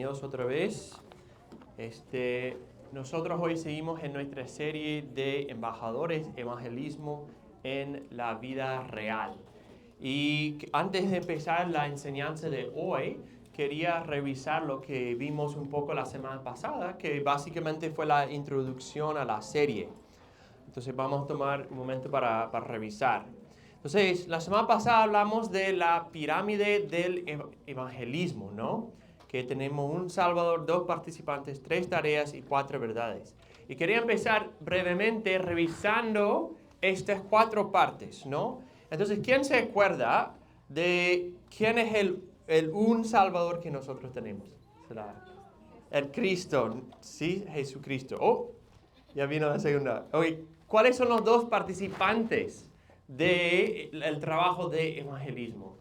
Bienvenidos otra vez. Nosotros hoy seguimos en nuestra serie de embajadores, evangelismo en la vida real. Y antes de empezar la enseñanza de hoy, quería revisar lo que vimos un poco la semana pasada, que básicamente fue la introducción a la serie. Entonces vamos a tomar un momento para revisar. Entonces, la semana pasada hablamos de la pirámide del evangelismo, ¿no? Que tenemos un Salvador, 2 participantes, 3 tareas y 4 verdades. Y quería empezar brevemente revisando estas 4 partes, ¿no? Entonces, ¿quién se acuerda de quién es el un Salvador que nosotros tenemos? El Cristo, ¿sí? Jesucristo. Oh, ya vino la segunda. Oye, ¿cuáles son los 2 participantes del trabajo de evangelismo?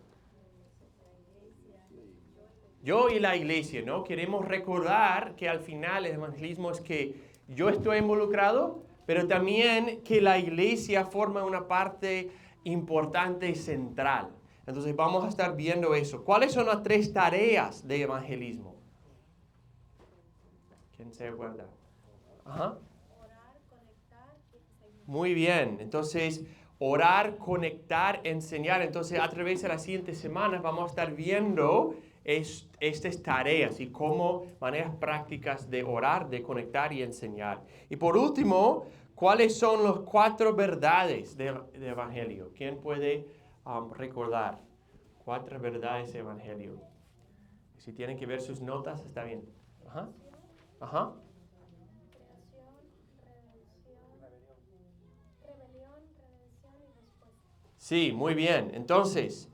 Yo y la iglesia, ¿no? Queremos recordar que al final el evangelismo es que yo estoy involucrado, pero también que la iglesia forma una parte importante y central. Entonces vamos a estar viendo eso. ¿Cuáles son las 3 tareas de evangelismo? ¿Quién se acuerda? Ajá. Muy bien, entonces orar, conectar, enseñar. Entonces a través de las siguientes semanas vamos a estar viendo estas tareas y cómo maneras prácticas de orar, de conectar y enseñar. Y por último, ¿cuáles son las 4 verdades de Evangelio? ¿Quién puede recordar? 4 verdades de Evangelio. Si tienen que ver sus notas, está bien. Ajá. Ajá. Sí, muy bien. Entonces,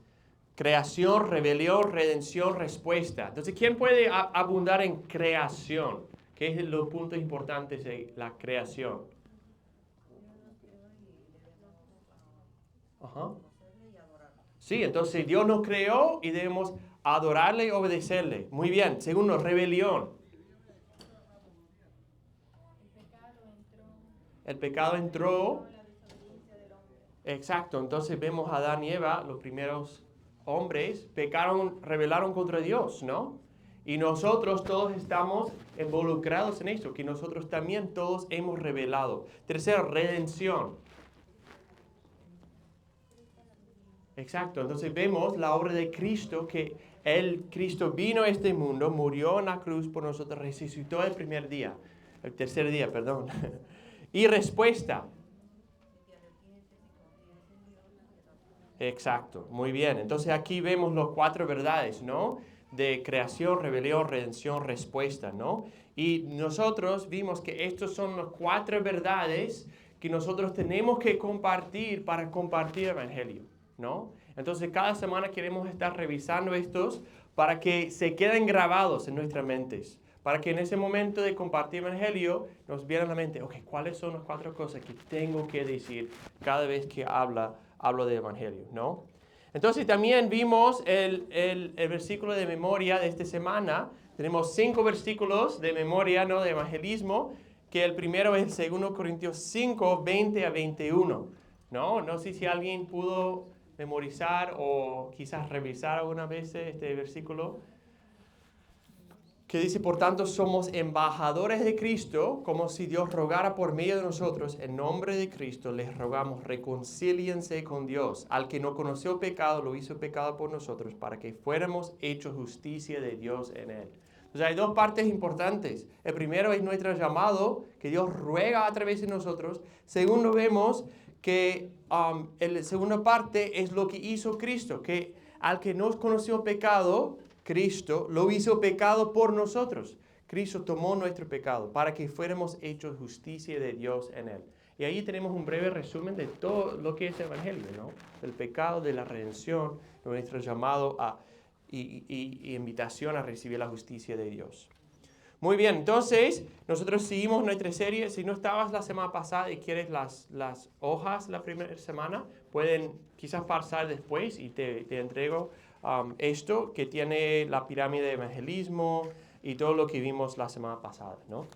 creación, rebelión, redención, respuesta. Entonces, ¿quién puede abundar en creación? ¿Qué es los puntos importantes de la creación? Ajá. Sí, entonces Dios nos creó y debemos adorarle y obedecerle. Muy bien. Segundo, rebelión. El pecado entró. Exacto, entonces vemos a Adán y Eva, los primeros hombres, pecaron, rebelaron contra Dios, ¿no? Y nosotros todos estamos involucrados en esto, que nosotros también todos hemos rebelado. Tercero, redención. Exacto, entonces vemos la obra de Cristo, que Cristo vino a este mundo, murió en la cruz por nosotros, resucitó el tercer día, perdón. Y respuesta. Exacto, muy bien. Entonces aquí vemos las 4 verdades, ¿no? De creación, rebelión, redención, respuesta, ¿no? Y nosotros vimos que estas son las 4 verdades que nosotros tenemos que compartir para compartir el Evangelio, ¿no? Entonces cada semana queremos estar revisando estos para que se queden grabados en nuestras mentes. Para que en ese momento de compartir el Evangelio nos viera a la mente, ok, ¿cuáles son las 4 cosas que tengo que decir cada vez que hablo de Evangelio, ¿no? Entonces también vimos el versículo de memoria de esta semana. Tenemos 5 versículos de memoria, ¿no? De evangelismo, que el primero es el 2 Corintios 5, 20 a 21, ¿no? No sé si alguien pudo memorizar o quizás revisar alguna vez este versículo, que dice, por tanto, somos embajadores de Cristo, como si Dios rogara por medio de nosotros. En nombre de Cristo les rogamos, reconcíliense con Dios. Al que no conoció pecado, lo hizo pecado por nosotros, para que fuéramos hechos justicia de Dios en él. Entonces hay 2 partes importantes. El primero es nuestro llamado, que Dios ruega a través de nosotros. Segundo, vemos que la segunda parte es lo que hizo Cristo, que al que no conoció pecado, Cristo lo hizo pecado por nosotros. Cristo tomó nuestro pecado para que fuéramos hechos justicia de Dios en él. Y ahí tenemos un breve resumen de todo lo que es el Evangelio, ¿no? Del pecado, de la redención, de nuestro llamado y invitación a recibir la justicia de Dios. Muy bien, entonces nosotros seguimos nuestra serie. Si no estabas la semana pasada y quieres las hojas la primera semana, pueden quizás pasar después y te entrego esto que tiene la pirámide de evangelismo y todo lo que vimos la semana pasada, ¿no?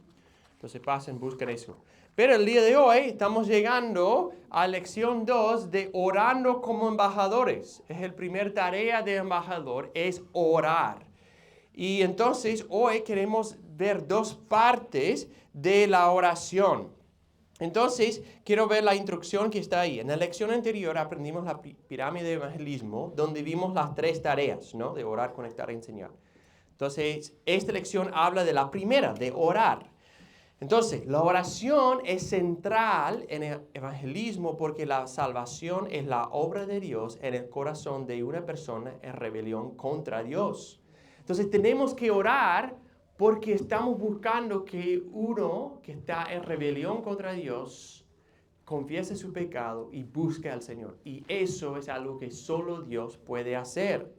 Entonces pasen, busquen eso. Pero el día de hoy estamos llegando a lección 2 de orando como embajadores. Es el primer tarea de embajador, es orar. Y entonces hoy queremos ver dos partes de la oración. Entonces, quiero ver la instrucción que está ahí. En la lección anterior aprendimos la pirámide de evangelismo, donde vimos las tres tareas, ¿no? De orar, conectar, enseñar. Entonces, esta lección habla de la primera, de orar. Entonces, la oración es central en el evangelismo porque la salvación es la obra de Dios en el corazón de una persona en rebelión contra Dios. Entonces, tenemos que orar porque estamos buscando que uno que está en rebelión contra Dios confiese su pecado y busque al Señor. Y eso es algo que solo Dios puede hacer.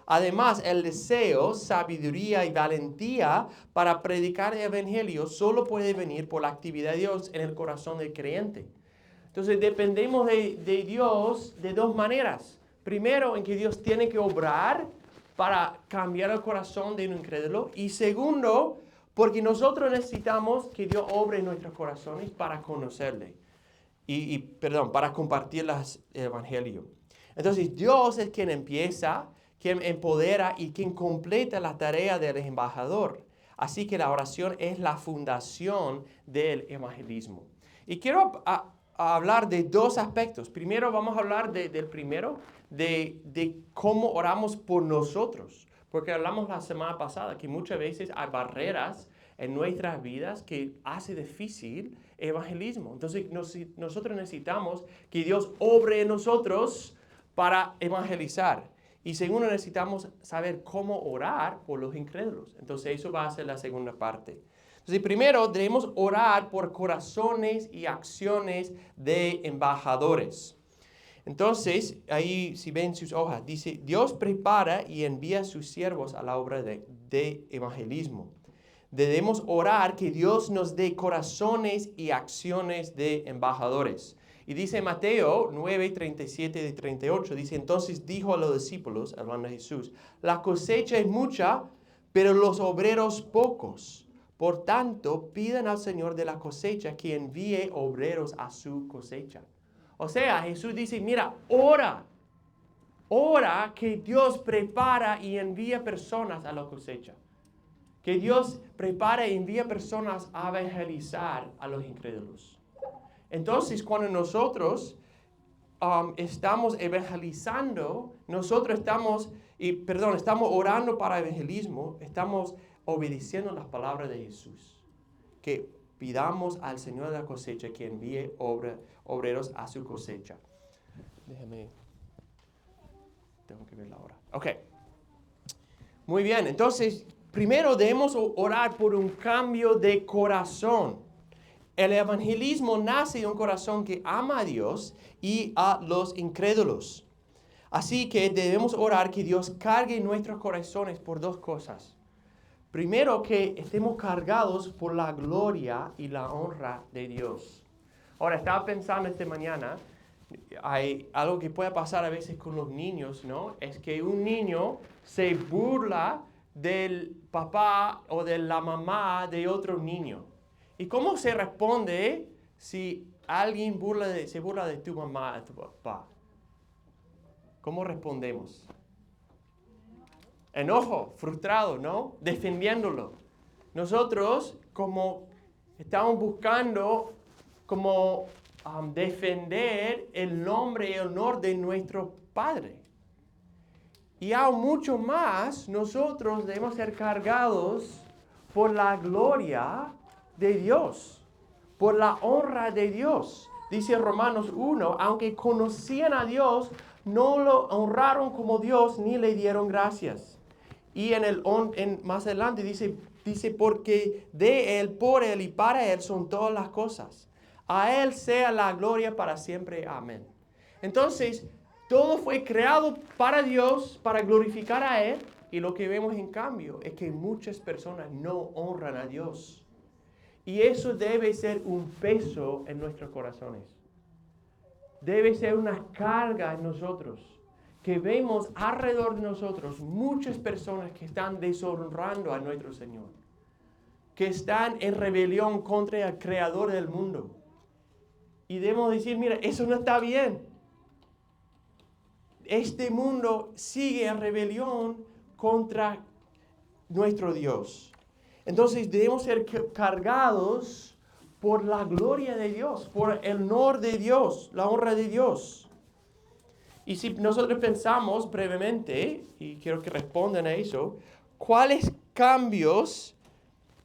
Además, el deseo, sabiduría y valentía para predicar el evangelio solo puede venir por la actividad de Dios en el corazón del creyente. Entonces, dependemos de Dios de dos maneras. Primero, en que Dios tiene que obrar para cambiar el corazón de un incrédulo. Y segundo, porque nosotros necesitamos que Dios obre en nuestros corazones para conocerle. Para compartir el evangelio. Entonces, Dios es quien empieza, quien empodera y quien completa la tarea del embajador. Así que la oración es la fundación del evangelismo. Y quiero hablar de dos aspectos. Primero vamos a hablar del primero, de cómo oramos por nosotros. Porque hablamos la semana pasada que muchas veces hay barreras en nuestras vidas que hace difícil evangelismo. Entonces nosotros necesitamos que Dios obre en nosotros para evangelizar. Y segundo, necesitamos saber cómo orar por los incrédulos. Entonces eso va a ser la segunda parte. Entonces primero debemos orar por corazones y acciones de embajadores. Entonces, ahí si ven sus hojas, dice, Dios prepara y envía a sus siervos a la obra de evangelismo. Debemos orar que Dios nos dé corazones y acciones de embajadores. Y dice Mateo 9, 37 y 38, dice, entonces dijo a los discípulos, hablando de Jesús, la cosecha es mucha, pero los obreros pocos. Por tanto, pidan al Señor de la cosecha que envíe obreros a su cosecha. O sea, Jesús dice, mira, ora que Dios prepara y envía personas a la cosecha. Que Dios prepara y envía personas a evangelizar a los incrédulos. Entonces, cuando nosotros estamos evangelizando, estamos orando para evangelismo, estamos obedeciendo las palabras de Jesús. Que pidamos al Señor de la cosecha que envíe obreros a su cosecha. Tengo que ver la hora. Ok. Muy bien, entonces, primero debemos orar por un cambio de corazón. El evangelismo nace de un corazón que ama a Dios y a los incrédulos. Así que debemos orar que Dios cargue nuestros corazones por dos cosas. Primero, que estemos cargados por la gloria y la honra de Dios. Ahora, estaba pensando esta mañana, hay algo que puede pasar a veces con los niños, ¿no? Es que un niño se burla del papá o de la mamá de otro niño. ¿Y cómo se responde si alguien se burla de tu mamá, de tu papá? ¿Cómo respondemos? Enojo, frustrado, ¿no? Defendiéndolo. Nosotros, como estamos buscando defender el nombre y el honor de nuestro Padre. Y aún mucho más, nosotros debemos ser cargados por la gloria de Dios, por la honra de Dios. Dice Romanos 1, aunque conocían a Dios, no lo honraron como Dios ni le dieron gracias. Y más adelante dice, porque de Él, por Él y para Él son todas las cosas. A Él sea la gloria para siempre. Amén. Entonces, todo fue creado para Dios, para glorificar a Él. Y lo que vemos en cambio es que muchas personas no honran a Dios. Y eso debe ser un peso en nuestros corazones. Debe ser una carga en nosotros. Que vemos alrededor de nosotros muchas personas que están deshonrando a nuestro Señor. Que están en rebelión contra el Creador del mundo. Y debemos decir, mira, eso no está bien. Este mundo sigue en rebelión contra nuestro Dios. Entonces debemos ser cargados por la gloria de Dios, por el honor de Dios, la honra de Dios. Y si nosotros pensamos brevemente, y quiero que respondan a eso, ¿cuáles cambios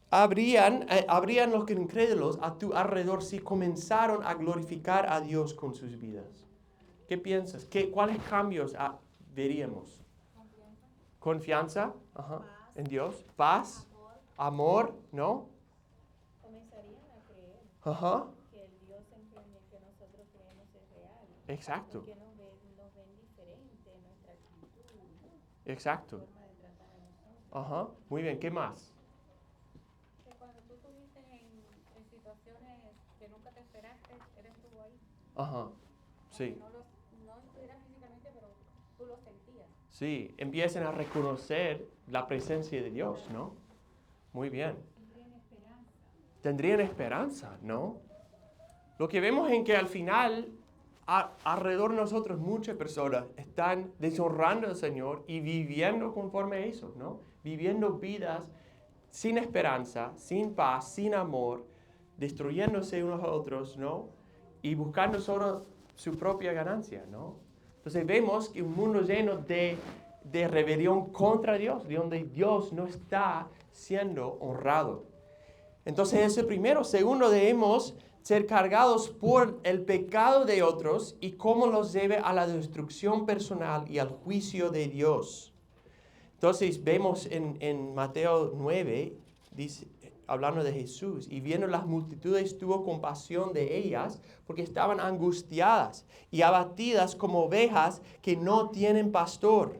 habrían los incrédulos a tu alrededor si comenzaron a glorificar a Dios con sus vidas? ¿Qué piensas? ¿Cuáles cambios veríamos? Confianza, ajá, en Dios. Paz, amor, ¿no? Comenzarían a creer Ajá, que el Dios en que nosotros creemos es real. exacto, Porque nos ven diferente en nuestra actitud, exacto. forma de tratar a nosotros. Ajá, muy bien, ¿qué más? Que cuando tú estuviste en situaciones que nunca te esperaste, Él estuvo ahí. Ajá, sí. No estuvieras físicamente, pero tú lo sentías. Sí, empiecen a reconocer la presencia de Dios, ¿no? Muy bien. Tendrían esperanza, ¿no? Lo que vemos en que al final, alrededor de nosotros, muchas personas están deshonrando al Señor y viviendo conforme a eso, ¿no? Viviendo vidas sin esperanza, sin paz, sin amor, destruyéndose unos a otros, ¿no? Y buscando solo su propia ganancia, ¿no? Entonces vemos que un mundo lleno de rebelión contra Dios, de donde Dios no está siendo honrado. Entonces eso es primero. Segundo, debemos ser cargados por el pecado de otros y cómo los lleve a la destrucción personal y al juicio de Dios. Entonces vemos en Mateo 9, dice, hablando de Jesús, y viendo las multitudes tuvo compasión de ellas porque estaban angustiadas y abatidas como ovejas que no tienen pastor.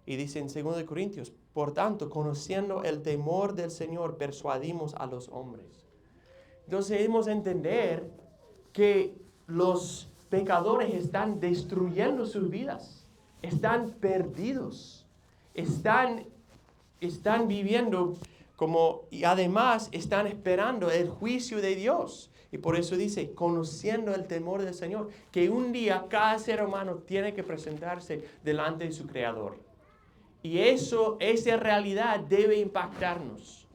Y dice en 2 Corintios, por tanto, conociendo el temor del Señor, persuadimos a los hombres. Entonces debemos entender que los pecadores están destruyendo sus vidas, están perdidos, están viviendo y además están esperando el juicio de Dios. Y por eso dice, conociendo el temor del Señor, que un día cada ser humano tiene que presentarse delante de su Creador. Y esa realidad debe impactarnos.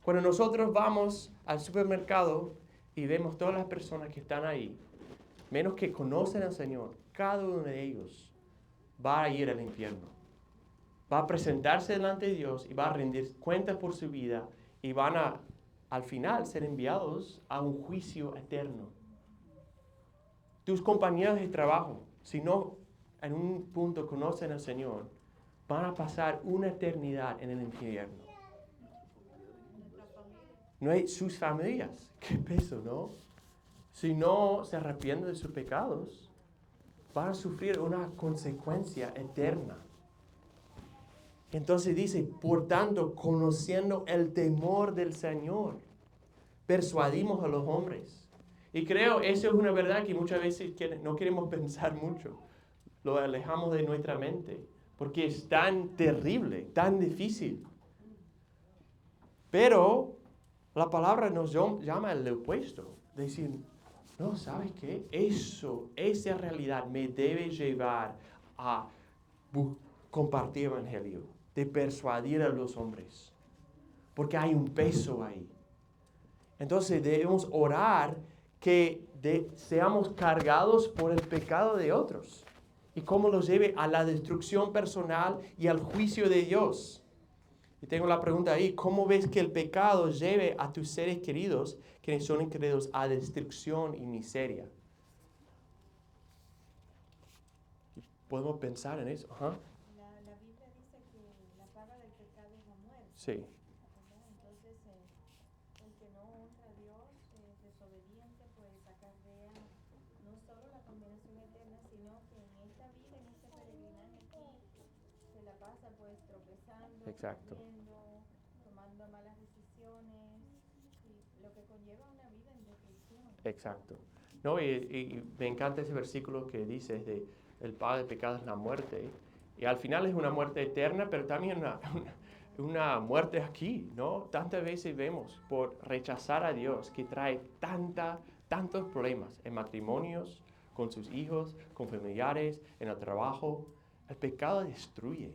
Cuando nosotros vamos al supermercado y vemos todas las personas que están ahí, menos que conocen al Señor, cada uno de ellos va a ir al infierno. Va a presentarse delante de Dios y va a rendir cuentas por su vida y van a, al final, ser enviados a un juicio eterno. Tus compañeros de trabajo, si no en un punto conocen al Señor, van a pasar una eternidad en el infierno. No hay sus familias. Qué peso, ¿no? Si no se arrepienten de sus pecados, van a sufrir una consecuencia eterna. Entonces dice, por tanto, conociendo el temor del Señor, persuadimos a los hombres. Y creo, eso es una verdad que muchas veces no queremos pensar mucho. Lo alejamos de nuestra mente, porque es tan terrible, tan difícil. Pero la palabra nos llama al opuesto. Decir, no, ¿sabes qué? Esa realidad me debe llevar a compartir el evangelio, de persuadir a los hombres. Porque hay un peso ahí. Entonces debemos orar que seamos cargados por el pecado de otros. Y cómo los lleve a la destrucción personal y al juicio de Dios. Y tengo la pregunta ahí, ¿cómo ves que el pecado lleve a tus seres queridos, quienes son incrédulos, a destrucción y miseria? Podemos pensar en eso. Ajá. La Biblia dice que la paga del pecado es la muerte. Sí. ¿Verdad? Entonces, el que no honra a Dios, desobediente, pues acarrea no solo la condenación eterna, sino que en esta vida, en este peregrinaje aquí, se la pasa pues tropezando, Exacto. cayendo, tomando malas decisiones, y lo que conlleva una vida en depresión. Exacto. No, y me encanta ese versículo que dice de el pago del pecado es la muerte. Y al final es una muerte eterna, pero también una muerte aquí, ¿no? Tantas veces vemos por rechazar a Dios que trae tantos problemas en matrimonios, con sus hijos, con familiares, en el trabajo. El pecado destruye.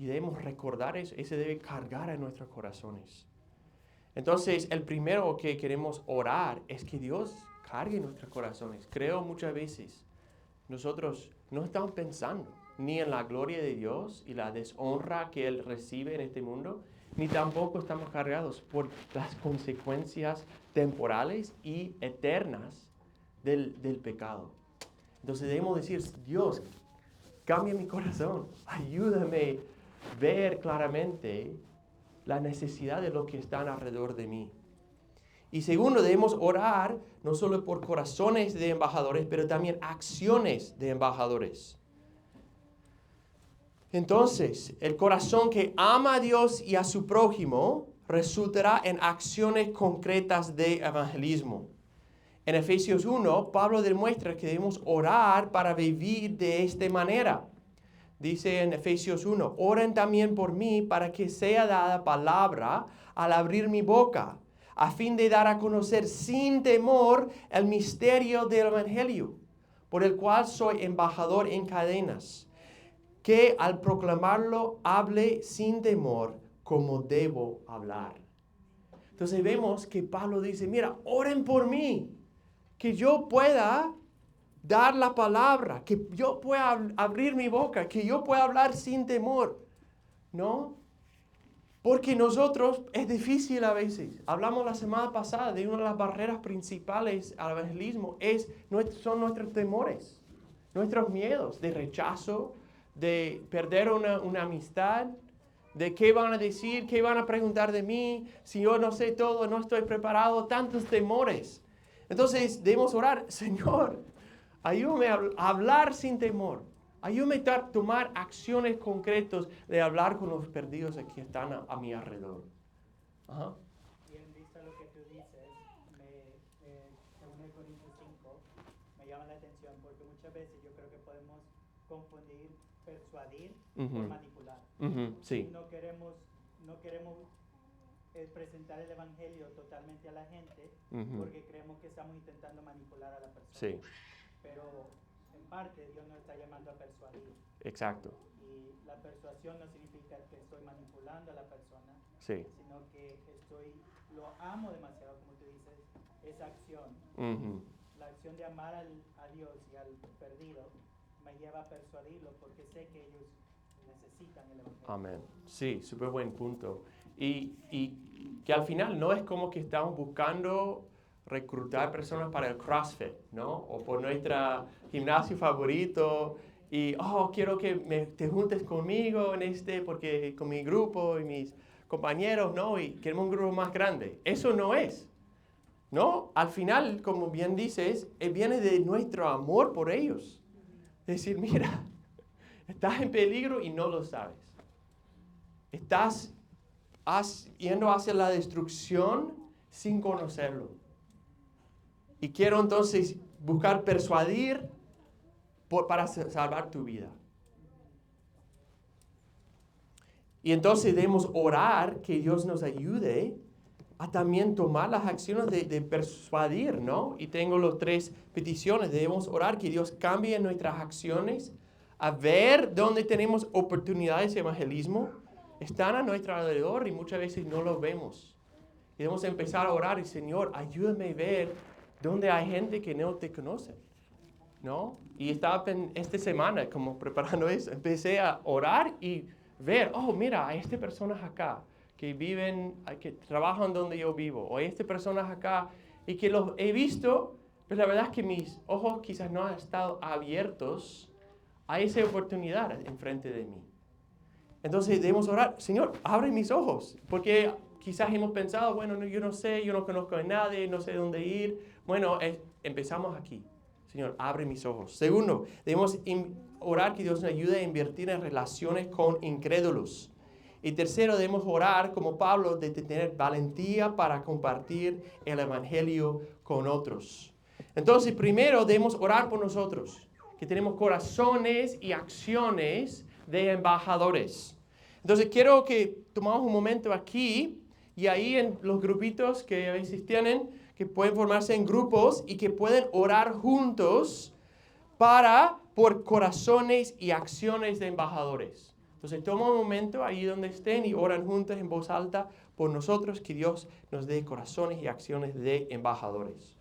Y debemos recordar eso, ese debe cargar en nuestros corazones. Entonces, el primero que queremos orar es que Dios cargue nuestros corazones. Creo muchas veces nosotros no estamos pensando ni en la gloria de Dios y la deshonra que Él recibe en este mundo, ni tampoco estamos cargados por las consecuencias temporales y eternas del pecado. Entonces debemos decir, Dios, cambia mi corazón, ayúdame a ver claramente la necesidad de los que están alrededor de mí. Y segundo, debemos orar no solo por corazones de embajadores, pero también acciones de embajadores. Entonces, el corazón que ama a Dios y a su prójimo resultará en acciones concretas de evangelismo. En Efesios 1, Pablo demuestra que debemos orar para vivir de esta manera. Dice en Efesios 1, oren también por mí para que sea dada palabra al abrir mi boca, a fin de dar a conocer sin temor el misterio del evangelio, por el cual soy embajador en cadenas, que al proclamarlo hable sin temor como debo hablar. Entonces vemos que Pablo dice, mira, oren por mí, que yo pueda dar la palabra, que yo pueda abrir mi boca, que yo pueda hablar sin temor, ¿no? Porque nosotros, es difícil a veces. Hablamos la semana pasada de una de las barreras principales al evangelismo, son nuestros temores, nuestros miedos de rechazo, de perder una amistad, de qué van a decir, qué van a preguntar de mí, si yo no sé todo, no estoy preparado, tantos temores. Entonces debemos orar, Señor, ayúdame a hablar sin temor. Ayúdame a tomar acciones concretas de hablar con los perdidos que están a mi alrededor. Ajá. Y en vista de lo que tú dices, según el Corintios 5, me llama la atención porque muchas veces yo creo que podemos confundir persuadir por manipular. Sí. No queremos presentar el evangelio totalmente a la gente porque creemos que estamos intentando manipular a la persona. Sí. Pero en parte Dios nos está llamando a persuadir. Exacto. Y la persuasión no significa que estoy manipulando a la persona, Sí. sino que lo amo demasiado, como tú dices, esa acción. La acción de amar a Dios y al perdido me lleva a persuadirlo porque sé que ellos necesitan el evangelio. Amén. Sí, súper buen punto. Y que al final no es como que estamos buscando reclutar personas para el CrossFit, ¿no? O por nuestro gimnasio favorito y, quiero que te juntes conmigo porque con mi grupo y mis compañeros, ¿no? Y queremos un grupo más grande. Eso no es, ¿no? Al final, como bien dices, viene de nuestro amor por ellos. Es decir, mira, estás en peligro y no lo sabes. Estás yendo hacia la destrucción sin conocerlo. Y quiero entonces buscar persuadir para salvar tu vida. Y entonces debemos orar que Dios nos ayude a también tomar las acciones de persuadir, ¿no? Y tengo las 3 peticiones. Debemos orar que Dios cambie nuestras acciones, a ver dónde tenemos oportunidades de evangelismo. Están a nuestro alrededor y muchas veces no los vemos. Y debemos empezar a orar y, Señor, ayúdame a ver dónde hay gente que no te conoce, ¿no? Y estaba esta semana, como preparando eso, empecé a orar y ver, mira, hay estas personas acá que trabajan donde yo vivo, o hay estas personas acá, y que los he visto, pero la verdad es que mis ojos quizás no han estado abiertos a esa oportunidad enfrente de mí. Entonces debemos orar, Señor, abre mis ojos, porque quizás hemos pensado, bueno, yo no sé, yo no conozco a nadie, no sé dónde ir. Bueno, empezamos aquí. Señor, abre mis ojos. Segundo, debemos orar que Dios nos ayude a invertir en relaciones con incrédulos. Y tercero, debemos orar, como Pablo, de tener valentía para compartir el evangelio con otros. Entonces, primero debemos orar por nosotros, que tenemos corazones y acciones de embajadores. Entonces, quiero que tomamos un momento aquí y ahí en los grupitos que a veces tienen, que pueden formarse en grupos y que pueden orar juntos por corazones y acciones de embajadores. Entonces toma un momento ahí donde estén y oran juntos en voz alta por nosotros, que Dios nos dé corazones y acciones de embajadores.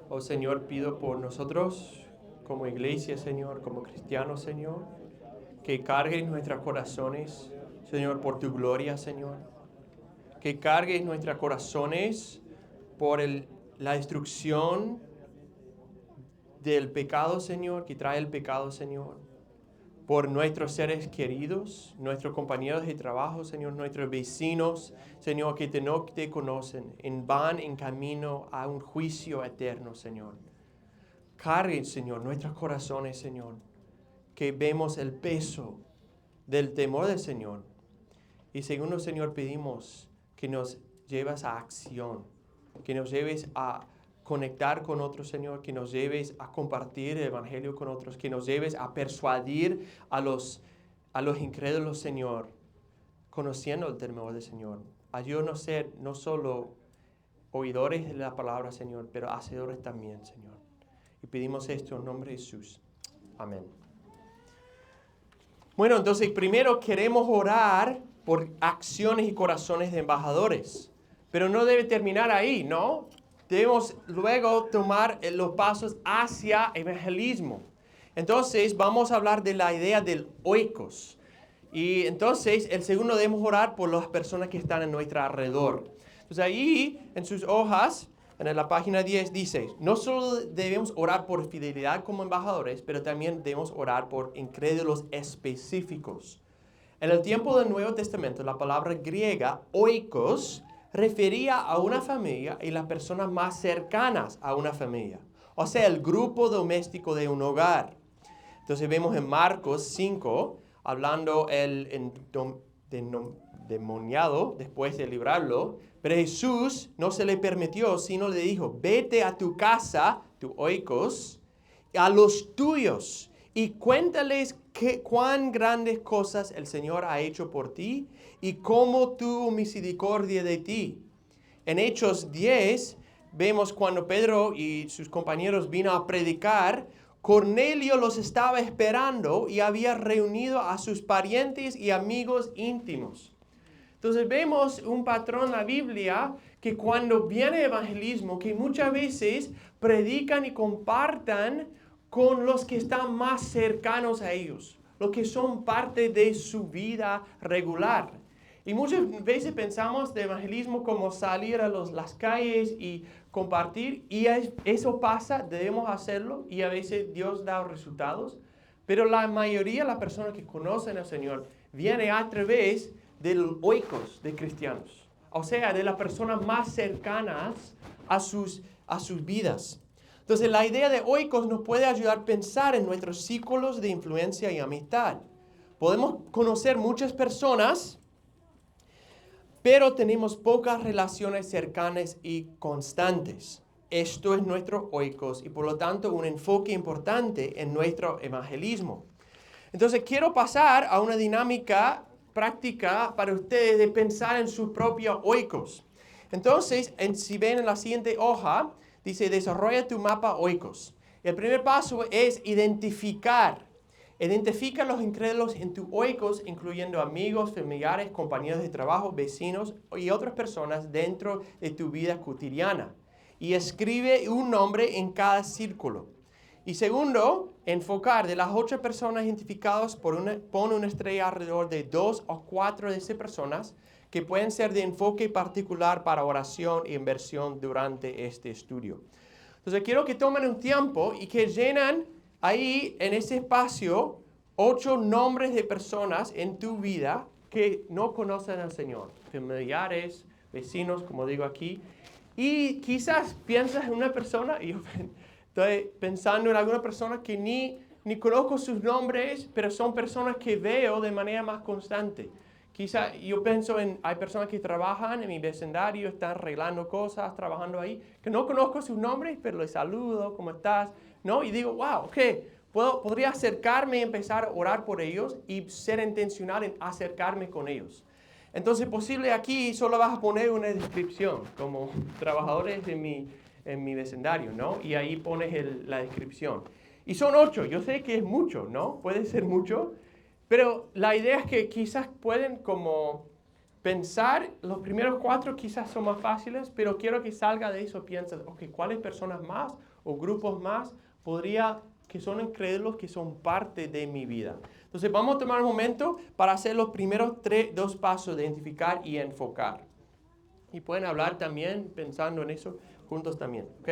Oh Señor, pido por nosotros como iglesia, Señor, como cristianos, Señor, que cargues nuestros corazones, Señor, por tu gloria, Señor. Que cargues nuestros corazones por la destrucción del pecado, Señor, que trae el pecado, Señor. Por nuestros seres queridos, nuestros compañeros de trabajo, Señor, nuestros vecinos, Señor, que no te conocen, van en camino a un juicio eterno, Señor. Carguen, Señor, nuestros corazones, Señor, que vemos el peso del temor del Señor. Y segundo, Señor, pedimos que nos lleves a acción, que nos lleves a conectar con otros, Señor, que nos lleves a compartir el Evangelio con otros, que nos lleves a persuadir a los incrédulos, Señor, conociendo el temor del Señor. Ayúdanos a ser no solo oidores de la palabra, Señor, pero hacedores también, Señor. Y pedimos esto en nombre de Jesús. Amén. Bueno, entonces primero queremos orar por acciones y corazones de embajadores, pero no debe terminar ahí, ¿no? Debemos luego tomar los pasos hacia evangelismo. Entonces vamos a hablar de la idea del oikos. Y entonces el segundo debemos orar por las personas que están en nuestro alrededor. Entonces ahí en sus hojas, en la página 10 dice, no solo debemos orar por fidelidad como embajadores, pero también debemos orar por incrédulos específicos. En el tiempo del Nuevo Testamento, la palabra griega oikos refería a una familia y las personas más cercanas a una familia. O sea, el grupo doméstico de un hogar. Entonces vemos en Marcos 5, hablando el endemoniado después de librarlo, pero Jesús no se le permitió, sino le dijo, vete a tu casa, tu oikos, a los tuyos y cuéntales cuán grandes cosas el Señor ha hecho por ti y cómo tuvo misericordia de ti. En Hechos 10 vemos cuando Pedro y sus compañeros vino a predicar, Cornelio los estaba esperando y había reunido a sus parientes y amigos íntimos. Entonces vemos un patrón en la Biblia que cuando viene evangelismo, que muchas veces predican y compartan con los que están más cercanos a ellos, los que son parte de su vida regular. Y muchas veces pensamos de evangelismo como salir a las calles y compartir, y eso pasa, debemos hacerlo, y a veces Dios da resultados, pero la mayoría de las personas que conocen al Señor viene a través de los oikos de cristianos, o sea, de las personas más cercanas a sus vidas. Entonces, la idea de oikos nos puede ayudar a pensar en nuestros círculos de influencia y amistad. Podemos conocer muchas personas, pero tenemos pocas relaciones cercanas y constantes. Esto es nuestro oikos y por lo tanto un enfoque importante en nuestro evangelismo. Entonces quiero pasar a una dinámica práctica para ustedes de pensar en su propio oikos. Entonces, si ven en la siguiente hoja, dice desarrolla tu mapa oikos. El primer paso es identificar. Identifica los incrédulos en tu oikos, incluyendo amigos, familiares, compañeros de trabajo, vecinos y otras personas dentro de tu vida cotidiana. Y escribe un nombre en cada círculo. Y segundo, enfocar de las 8 personas identificadas, pon una estrella alrededor de 2 o 4 de esas personas que pueden ser de enfoque particular para oración y inversión durante este estudio. Entonces quiero que tomen un tiempo y que llenan ahí en ese espacio 8 nombres de personas en tu vida que no conocen al Señor, familiares, vecinos, como digo aquí, y quizás piensas en una persona, y yo estoy pensando en alguna persona que ni conozco sus nombres, pero son personas que veo de manera más constante. Quizás yo pienso hay personas que trabajan en mi vecindario, están arreglando cosas, trabajando ahí, que no conozco sus nombres, pero les saludo, ¿cómo estás? ¿No? Y digo, wow, ok, podría acercarme y empezar a orar por ellos y ser intencional en acercarme con ellos. Entonces, posible aquí solo vas a poner una descripción, como trabajadores en mi vecindario, ¿no? Y ahí pones la descripción. Y son 8, yo sé que es mucho, ¿no? Puede ser mucho, pero la idea es que quizás pueden como pensar, los primeros 4 quizás son más fáciles, pero quiero que salga de eso, piensas, ok, ¿cuáles personas más o grupos más que son incrédulos, que son parte de mi vida? Entonces vamos a tomar un momento para hacer los primeros 2 pasos de identificar y enfocar. Y pueden hablar también pensando en eso juntos también, ¿ok?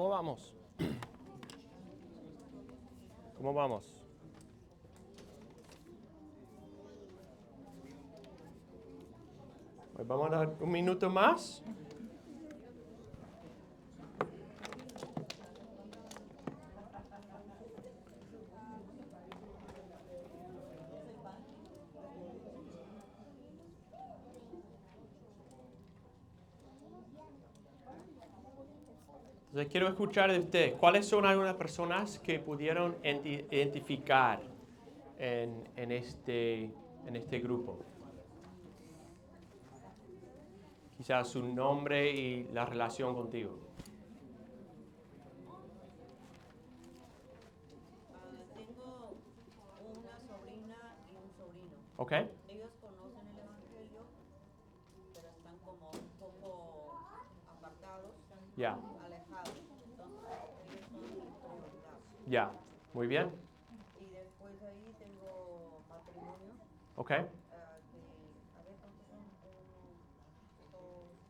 ¿Cómo vamos? ¿Cómo vamos? Pues vamos a dar un minuto más. Entonces quiero escuchar de ustedes. ¿Cuáles son algunas personas que pudieron identificar en este grupo? Quizás su nombre y la relación contigo. Tengo una sobrina y un sobrino. ¿Ok? Ellos conocen el Evangelio, pero están como un poco apartados, Ya, alejados. Entonces, ellos son mi prioridad. ya. Muy bien. Y después de ahí tengo matrimonio, ¿Ok? que, a ver, ¿cuántos son? 1, 2,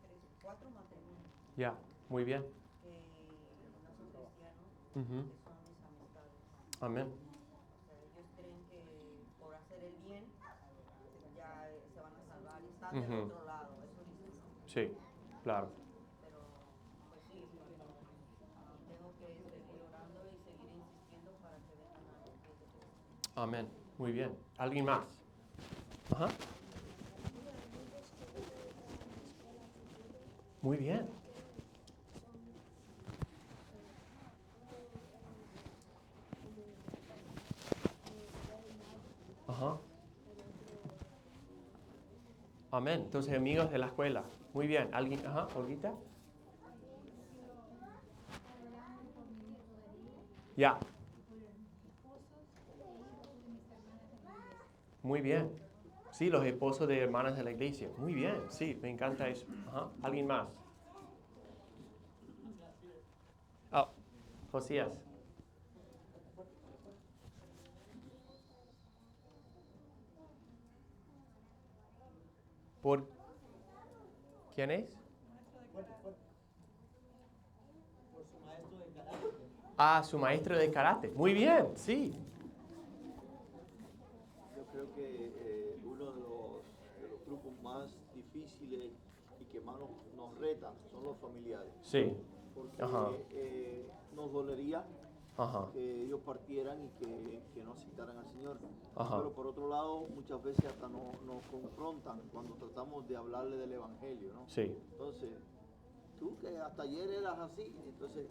3, 4 matrimonios Ya, muy bien. que no son cristianos, Ujú. que son mis amistades. Amén. O sea, ellos creen que por hacer el bien ya se van a salvar y están del Ujú. otro lado, eso dicen, ¿no? Sí, claro. Pero pues sí, tengo que seguir orando y seguir insistiendo para que vengan a los pies de Cristo. Amén. Muy bien. ¿Alguien más? Ajá. Muy bien. Ajá. Amén. Entonces, amigos de la escuela. Muy bien. ¿Alguien? Ajá. ¿Olguita? Ya. Muy bien. Sí, los esposos de hermanas de la iglesia. Muy bien. Sí, me encanta eso. Ajá. ¿Alguien más? Oh, Josías. ¿Por quién es? Por su maestro de carácter. Ah, su maestro de karate. Muy bien, sí. Yo creo que uno de los grupos más difíciles y que más nos retan son los familiares. Sí. Porque Ajá. nos dolería Ajá. que ellos partieran y que no aceptaran al Señor. Ajá. Pero por otro lado, muchas veces hasta nos confrontan cuando tratamos de hablarle del Evangelio, ¿no? Sí. Entonces, tú que hasta ayer eras así, entonces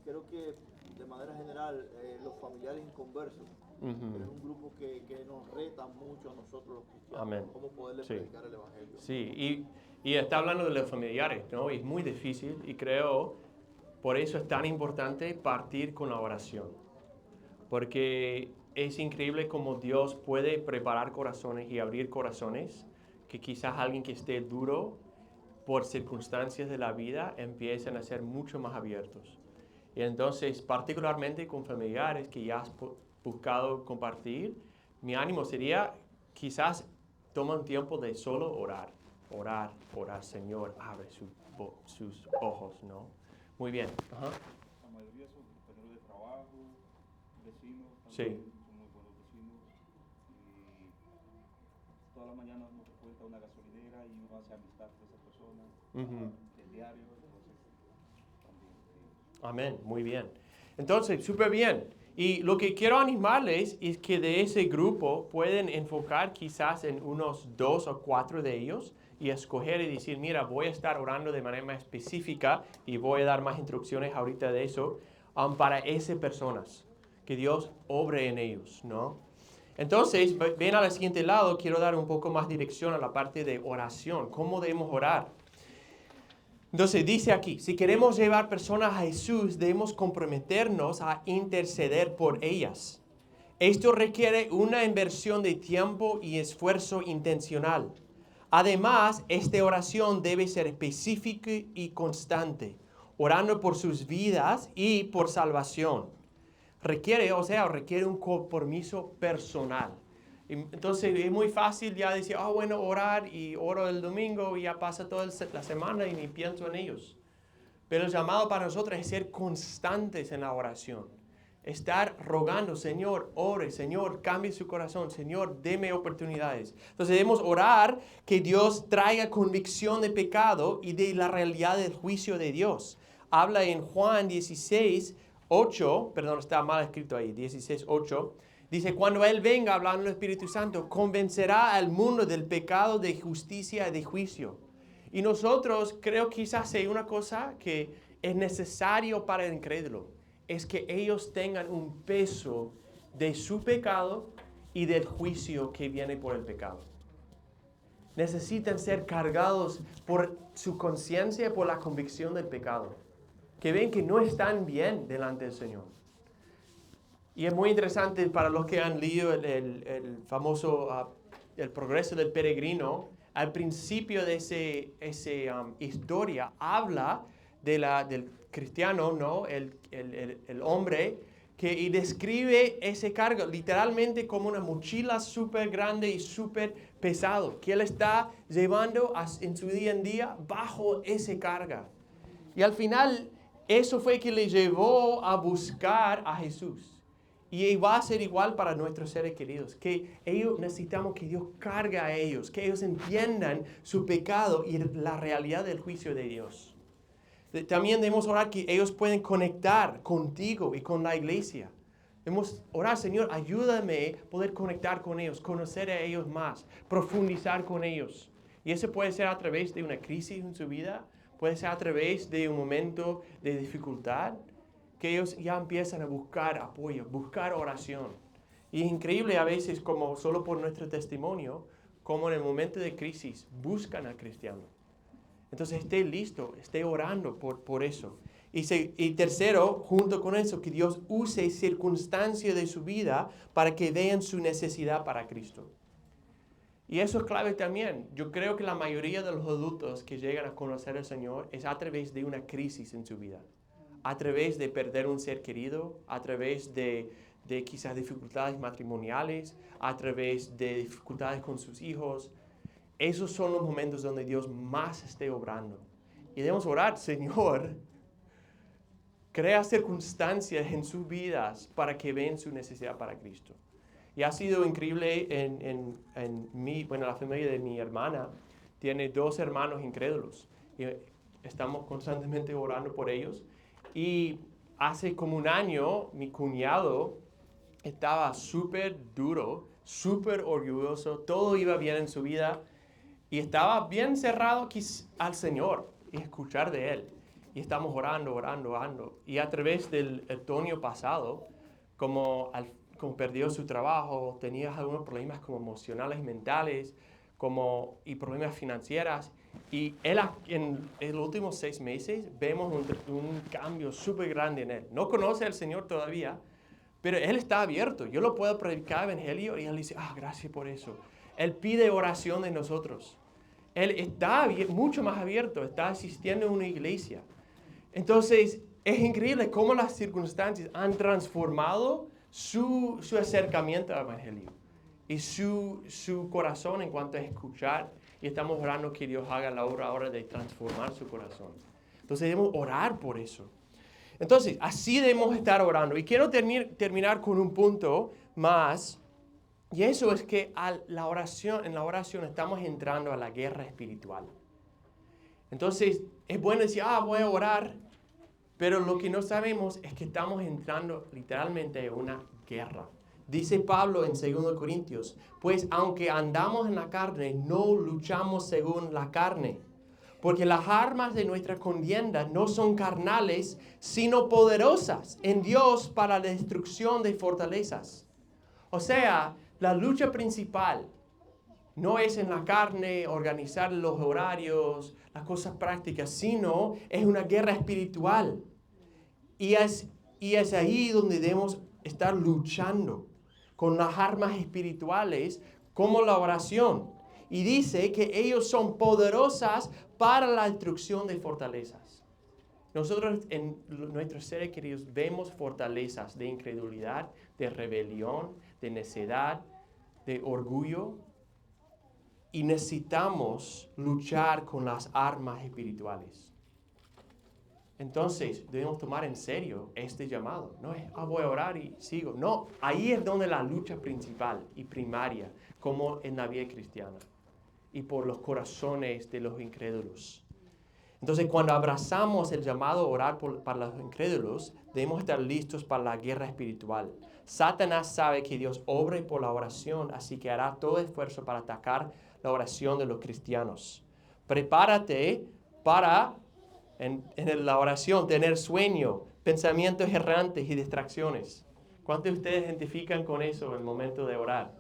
creo que de manera general los familiares inconversos es Ujú. un grupo que nos reta mucho a nosotros los cristianos, Amén. cómo poderle Sí. predicar el Evangelio. Sí, y está hablando de los familiares, ¿no? Y es muy difícil y creo, por eso es tan importante partir con la oración. Porque es increíble cómo Dios puede preparar corazones y abrir corazones, que quizás alguien que esté duro por circunstancias de la vida empiecen a ser mucho más abiertos. Y entonces, particularmente con familiares que ya has buscado compartir, mi ánimo sería quizás toma un tiempo de solo orar, Señor, abre sus ojos, ¿no? Muy bien. Ajá. La mayoría son compañeros de trabajo, vecinos, Sí. también son muy buenos vecinos. Y toda la mañana uno frecuenta una gasolinera y uno hace amistad con esas personas Ujú. del diario, entonces también. Amén, muy bien. Entonces, súper bien. Y lo que quiero animarles es que de ese grupo pueden enfocar quizás en unos 2 o 4 de ellos y escoger y decir, mira, voy a estar orando de manera más específica y voy a dar más instrucciones ahorita de eso para esas personas. Que Dios obre en ellos, ¿no? Entonces, ven al siguiente lado, quiero dar un poco más dirección a la parte de oración. ¿Cómo debemos orar? Entonces dice aquí, si queremos llevar personas a Jesús, debemos comprometernos a interceder por ellas. Esto requiere una inversión de tiempo y esfuerzo intencional. Además, esta oración debe ser específica y constante, orando por sus vidas y por salvación. Requiere un compromiso personal. Entonces es muy fácil ya decir, bueno, orar y oro el domingo y ya pasa toda la semana y ni pienso en ellos. Pero el llamado para nosotros es ser constantes en la oración. Estar rogando, Señor, ore, Señor, cambie su corazón, Señor, deme oportunidades. Entonces debemos orar que Dios traiga convicción de pecado y de la realidad del juicio de Dios. Habla en Juan 16:8, perdón, está mal escrito ahí, 16:8. Dice, cuando Él venga, hablando del Espíritu Santo, convencerá al mundo del pecado, de justicia y de juicio. Y nosotros creo quizás hay una cosa que es necesario para el incrédulo, es que ellos tengan un peso de su pecado y del juicio que viene por el pecado. Necesitan ser cargados por su conciencia, por la convicción del pecado. Que ven que no están bien delante del Señor. Y es muy interesante para los que han leído el famoso El progreso del peregrino. Al principio de esa historia habla del cristiano, ¿no? El hombre, y describe ese cargo literalmente como una mochila súper grande y súper pesado, que él está llevando en su día en día bajo esa carga. Y al final, eso fue que le llevó a buscar a Jesús. Y va a ser igual para nuestros seres queridos, que ellos necesitamos que Dios cargue a ellos, que ellos entiendan su pecado y la realidad del juicio de Dios. También debemos orar que ellos pueden conectar contigo y con la iglesia. Debemos orar, Señor, ayúdame a poder conectar con ellos, conocer a ellos más, profundizar con ellos. Y eso puede ser a través de una crisis en su vida, puede ser a través de un momento de dificultad, que ellos ya empiezan a buscar apoyo, buscar oración. Y es increíble a veces, como solo por nuestro testimonio, como en el momento de crisis buscan al cristiano. Entonces esté listo, esté orando por eso. Y tercero, junto con eso, que Dios use circunstancias de su vida para que vean su necesidad para Cristo. Y eso es clave también. Yo creo que la mayoría de los adultos que llegan a conocer al Señor es a través de una crisis en su vida. A través de perder un ser querido, a través de quizás dificultades matrimoniales, a través de dificultades con sus hijos. Esos son los momentos donde Dios más esté obrando. Y debemos orar, Señor, crea circunstancias en sus vidas para que vean su necesidad para Cristo. Y ha sido increíble la familia de mi hermana tiene 2 hermanos incrédulos. Y estamos constantemente orando por ellos. Y hace como un año, mi cuñado estaba súper duro, súper orgulloso, todo iba bien en su vida y estaba bien cerrado al Señor y escuchar de Él. Y estamos orando. Y a través del otoño pasado, como perdió su trabajo, tenía algunos problemas como emocionales y mentales, y problemas financieros. Y él, en los últimos 6 meses, vemos un cambio súper grande en él. No conoce al Señor todavía, pero él está abierto. Yo lo puedo predicar el evangelio y él dice, gracias por eso. Él pide oración de nosotros. Él está mucho más abierto, está asistiendo a una iglesia. Entonces, es increíble cómo las circunstancias han transformado su acercamiento al evangelio y su corazón en cuanto a escuchar. Y estamos orando que Dios haga la obra ahora de transformar su corazón. Entonces debemos orar por eso. Entonces, así debemos estar orando. Y quiero terminar con un punto más. Y eso es que en la oración estamos entrando a la guerra espiritual. Entonces, es bueno decir, voy a orar. Pero lo que no sabemos es que estamos entrando literalmente en una guerra. Dice Pablo en 2 Corintios, pues aunque andamos en la carne, no luchamos según la carne. Porque las armas de nuestra contienda no son carnales, sino poderosas en Dios para la destrucción de fortalezas. O sea, la lucha principal no es en la carne, organizar los horarios, las cosas prácticas, sino es una guerra espiritual. Y es ahí donde debemos estar luchando con las armas espirituales como la oración. Y dice que ellos son poderosas para la destrucción de fortalezas. Nosotros en nuestros seres queridos vemos fortalezas de incredulidad, de rebelión, de necedad, de orgullo. Y necesitamos luchar con las armas espirituales. entonces debemos tomar en serio este llamado. No es, voy a orar y sigo. No, ahí es donde la lucha principal y primaria, como en la vida cristiana, y por los corazones de los incrédulos. Entonces, cuando abrazamos el llamado a orar para los incrédulos, debemos estar listos para la guerra espiritual. Satanás sabe que Dios obra por la oración, así que hará todo esfuerzo para atacar la oración de los cristianos. Prepárate para, en la oración, tener sueño, pensamientos errantes y distracciones. ¿Cuántos de ustedes identifican con eso en el momento de orar?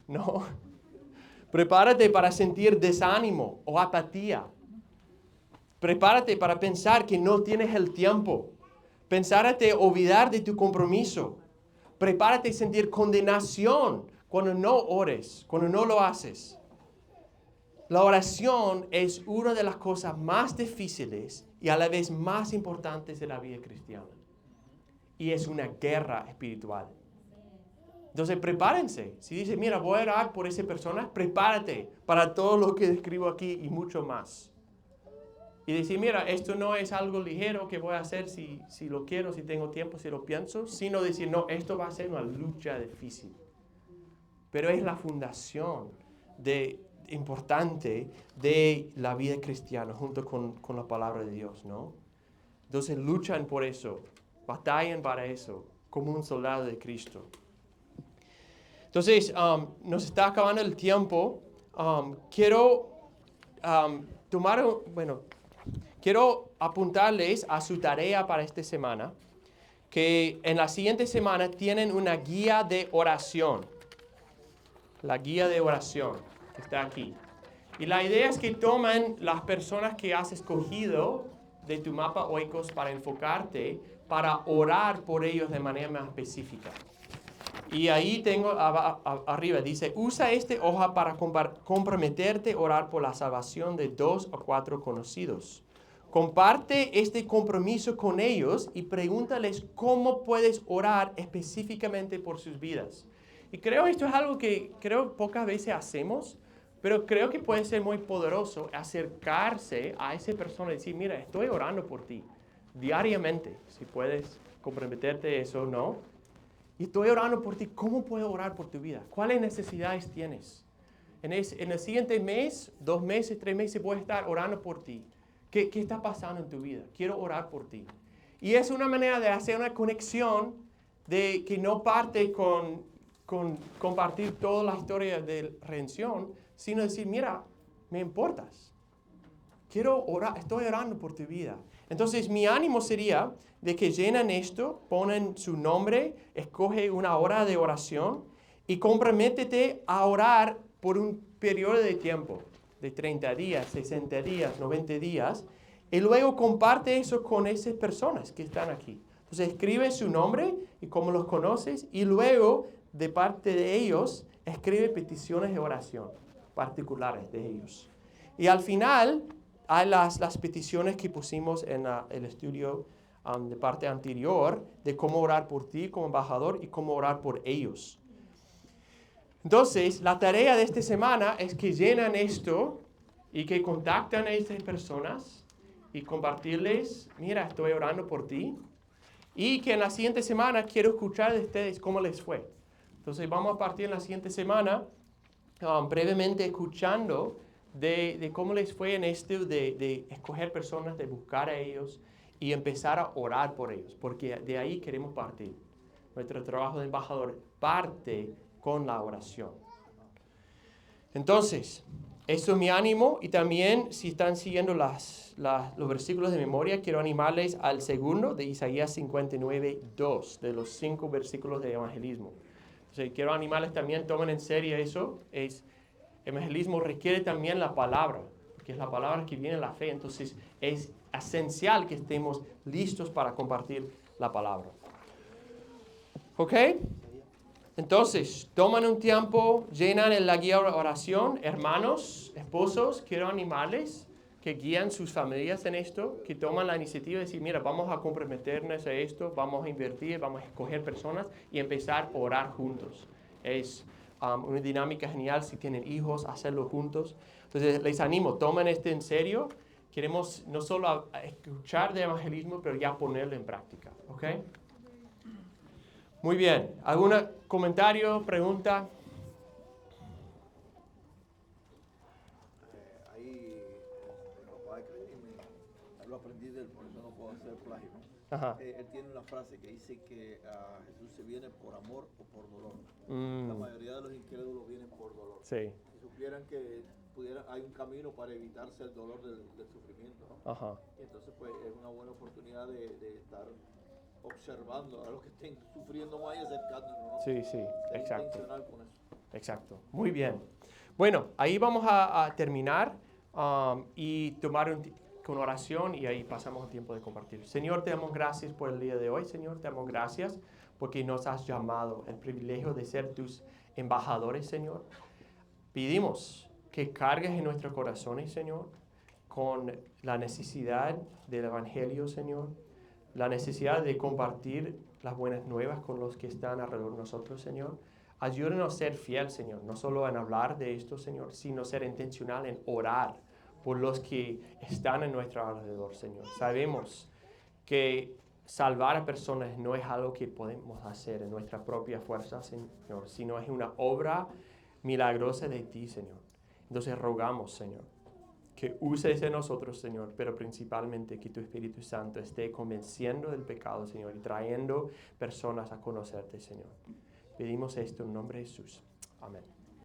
No. Prepárate para sentir desánimo o apatía. Prepárate para pensar que no tienes el tiempo. Prepárate a olvidar de tu compromiso. Prepárate a sentir condenación cuando no ores, cuando no lo haces. La oración es una de las cosas más difíciles y a la vez más importantes de la vida cristiana. Y es una guerra espiritual. Entonces prepárense. Si dices, mira, voy a orar por esa persona, prepárate para todo lo que describo aquí y mucho más. Y decir, mira, esto no es algo ligero que voy a hacer si lo quiero, si tengo tiempo, si lo pienso, sino decir, no, esto va a ser una lucha difícil. Pero es la fundación importante de la vida cristiana junto con la palabra de Dios, ¿no? Entonces luchan por eso, batallan para eso, como un soldado de Cristo. Entonces, nos está acabando el tiempo. Quiero quiero apuntarles a su tarea para esta semana, que en la siguiente semana tienen una guía de oración. La guía de oración está aquí. Y la idea es que tomen las personas que has escogido de tu mapa Oikos para enfocarte, para orar por ellos de manera más específica. Y ahí tengo arriba, dice, usa esta hoja para comprometerte a orar por la salvación de 2 o 4 conocidos. Comparte este compromiso con ellos y pregúntales cómo puedes orar específicamente por sus vidas. Y creo esto es algo que pocas veces hacemos, pero creo que puede ser muy poderoso acercarse a esa persona y decir, mira, estoy orando por ti diariamente, si puedes comprometerte eso o no. Y estoy orando por ti, ¿cómo puedo orar por tu vida? ¿Cuáles necesidades tienes? En el siguiente mes, 2 meses, 3 meses voy a estar orando por ti. ¿Qué está pasando en tu vida? Quiero orar por ti. Y es una manera de hacer una conexión de que no parte con compartir toda la historia de redención, sino decir, mira, me importas. Quiero orar, estoy orando por tu vida. Entonces, mi ánimo sería de que llenen esto, ponen su nombre, escoge una hora de oración y comprométete a orar por un periodo de tiempo, de 30 días, 60 días, 90 días, y luego comparte eso con esas personas que están aquí. Entonces, escribe su nombre y cómo los conoces, y luego, de parte de ellos, escribe peticiones de oración particulares de ellos. Y al final, hay las peticiones que pusimos en el estudio de parte anterior de cómo orar por ti como embajador y cómo orar por ellos. Entonces, la tarea de esta semana es que llenan esto y que contactan a estas personas y compartirles, mira, estoy orando por ti. Y que en la siguiente semana quiero escuchar de ustedes cómo les fue. Entonces, vamos a partir en la siguiente semana brevemente escuchando de cómo les fue en esto de escoger personas, de buscar a ellos y empezar a orar por ellos, porque de ahí queremos partir. Nuestro trabajo de embajador parte con la oración. Entonces, eso es mi ánimo, y también si están siguiendo los versículos de memoria, quiero animarles al segundo de Isaías 59:2, de los 5 versículos de evangelismo. Entonces, quiero animarles también, tomen en serio eso. Evangelismo requiere también la palabra, que es la palabra que viene de la fe. Entonces, es esencial que estemos listos para compartir la palabra. ¿Ok? Entonces, toman un tiempo, llenan la guía de oración. Hermanos, esposos, quiero animarles que guían sus familias en esto, que toman la iniciativa de decir, mira, vamos a comprometernos a esto, vamos a invertir, vamos a escoger personas y empezar a orar juntos. Es una dinámica genial si tienen hijos, hacerlo juntos. Entonces, les animo, tomen esto en serio, queremos no solo escuchar de evangelismo, pero ya ponerlo en práctica. ¿Ok? Muy bien. ¿Algún comentario, pregunta? Ahí el papá de Karim, lo aprendí de él, por eso no puedo hacer plagio, ¿no? Ajá. Él tiene una frase que dice que Jesús se viene por amor o por dolor. Mm. La mayoría de los incrédulos vienen por dolor. Sí. Si supieran que hay un camino para evitarse el dolor del sufrimiento, ¿no? Ajá. Y entonces pues es una buena oportunidad de estar observando a los que estén sufriendo más y acercándonos, ¿no? Sí, sí, Ser exacto. intencional con eso. Exacto. Muy bien. Bueno, ahí vamos a terminar y tomar con oración y ahí pasamos el tiempo de compartir. Señor, te damos gracias por el día de hoy. Señor, te damos gracias porque nos has llamado el privilegio de ser tus embajadores, Señor. Pedimos que cargues en nuestros corazones, Señor, con la necesidad del Evangelio, Señor, la necesidad de compartir las buenas nuevas con los que están alrededor de nosotros, Señor. Ayúdanos a ser fiel, Señor, no solo en hablar de esto, Señor, sino ser intencional en orar por los que están en nuestro alrededor, Señor. Sabemos que salvar a personas no es algo que podemos hacer en nuestra propia fuerza, Señor, sino es una obra milagrosa de ti, Señor. Entonces rogamos, Señor, que uses en nosotros, Señor, pero principalmente que tu Espíritu Santo esté convenciendo del pecado, Señor, y trayendo personas a conocerte, Señor. Pedimos esto en nombre de Jesús. Amén.